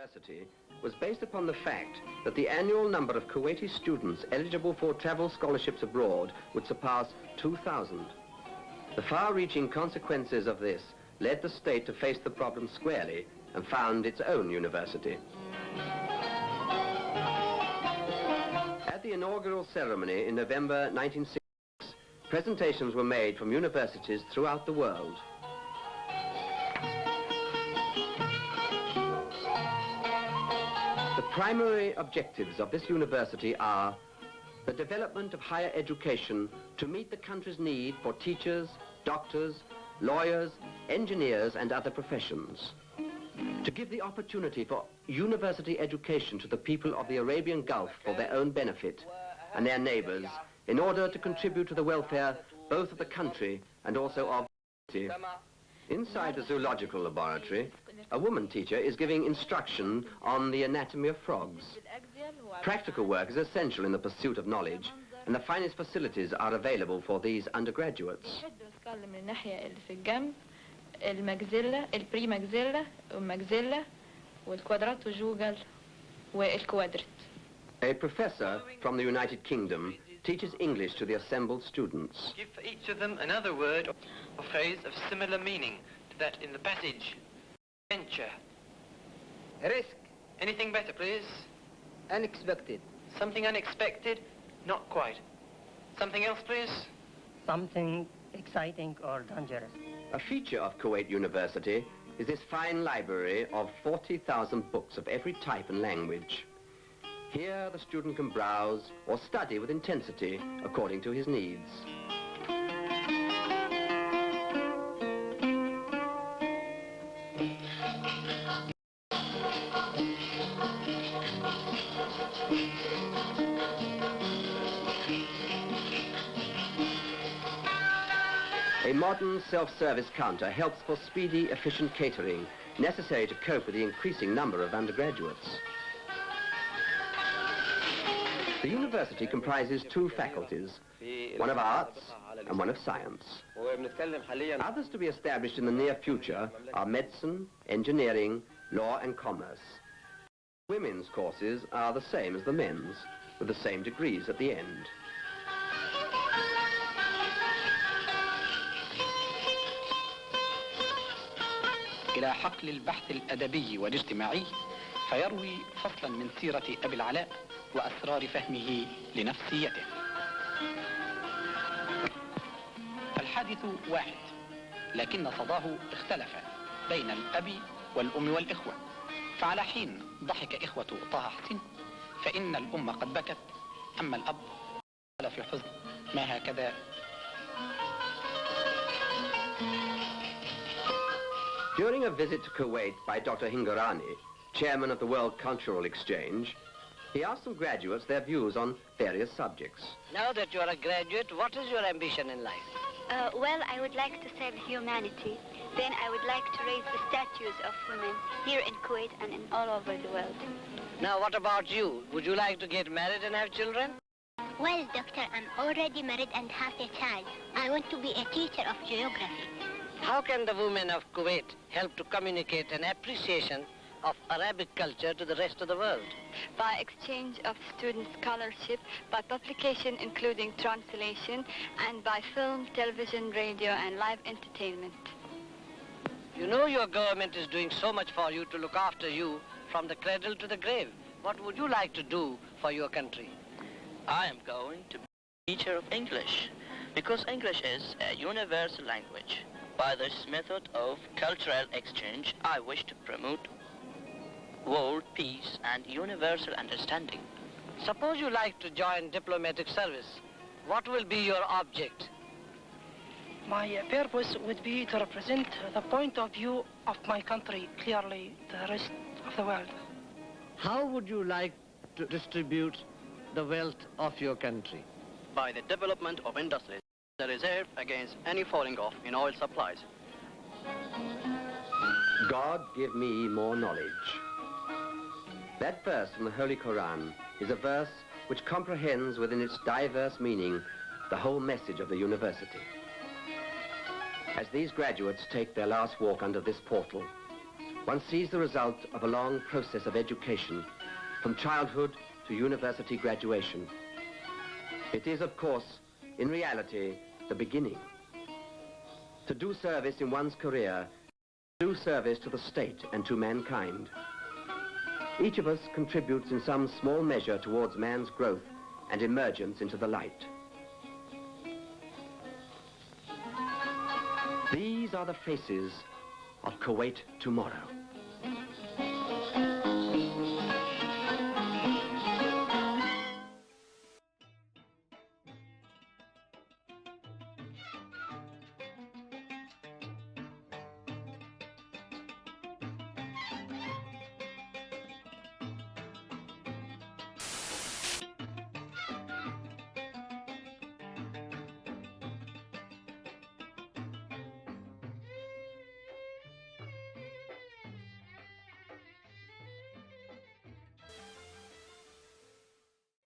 University was based upon the fact that the annual number of Kuwaiti students eligible for travel scholarships abroad would surpass 2,000. The far-reaching consequences of this led the state to face the problem squarely and found its own university. At the inaugural ceremony in November 1966, presentations were made from universities throughout the world. The primary objectives of this university are the development of higher education to meet the country's need for teachers, doctors, lawyers, engineers and other professions. To give the opportunity for university education to the people of the Arabian Gulf for their own benefit and their neighbors in order to contribute to the welfare both of the country and also of the city. Inside the zoological laboratory, a woman teacher is giving instruction on the anatomy of frogs. Practical work is essential in the pursuit of knowledge, and the finest facilities are available for these undergraduates. A professor from the United Kingdom teaches English to the assembled students. Give for each of them another word or phrase of similar meaning to that in the passage. Venture. Risk. Anything better, please? Unexpected. Something unexpected? Not quite. Something else, please? Something exciting or dangerous. A feature of Kuwait University is this fine library of 40,000 books of every type and language. Here the student can browse or study with intensity according to his needs. A modern self-service counter helps for speedy, efficient catering, necessary to cope with the increasing number of undergraduates. The university comprises two faculties, one of arts and one of science. Others to be established in the near future are medicine, engineering, law and commerce. Women's courses are the same as the men's, with the same degrees at the end. إلى حقل البحث الأدبي والاجتماعي فيروي فصلا من سيرة أبي العلاء وأسرار فهمه لنفسيته. الحادث واحد لكن صداه اختلف بين الأب والأم والإخوة، فعلى حين ضحك إخوة طه حسين فإن الأم قد بكت، أما الأب قال في حزن ما هكذا. During a visit to Kuwait by Dr. Hingarani, chairman of the World Cultural Exchange, he asked some graduates their views on various subjects. Now that you are a graduate, what is your ambition in life? Well, I would like to serve humanity. Then I would like to raise the statues of women here in Kuwait and in all over the world. Now, what about you? Would you like to get married and have children? Well, doctor, I'm already married and have a child. I want to be a teacher of geography. How can the women of Kuwait help to communicate an appreciation of Arabic culture to the rest of the world? By exchange of student scholarship, by publication including translation, and by film, television, radio, and live entertainment. You know your government is doing so much for you to look after you from the cradle to the grave. What would you like to do for your country? I am going to be a teacher of English, because English is a universal language. By this method of cultural exchange, I wish to promote world peace and universal understanding. Suppose you like to join diplomatic service. What will be your object? My purpose would be to represent the point of view of my country clearly to the rest of the world. How would you like to distribute the wealth of your country? By the development of industries, the reserve against any falling off in oil supplies. God give me more knowledge. That verse from the Holy Quran is a verse which comprehends within its diverse meaning the whole message of the university. As these graduates take their last walk under this portal, one sees the result of a long process of education, from childhood to university graduation. It is, of course, in reality, the beginning. To do service in one's career, do service to the state and to mankind. Each of us contributes in some small measure towards man's growth and emergence into the light. These are the faces of Kuwait tomorrow.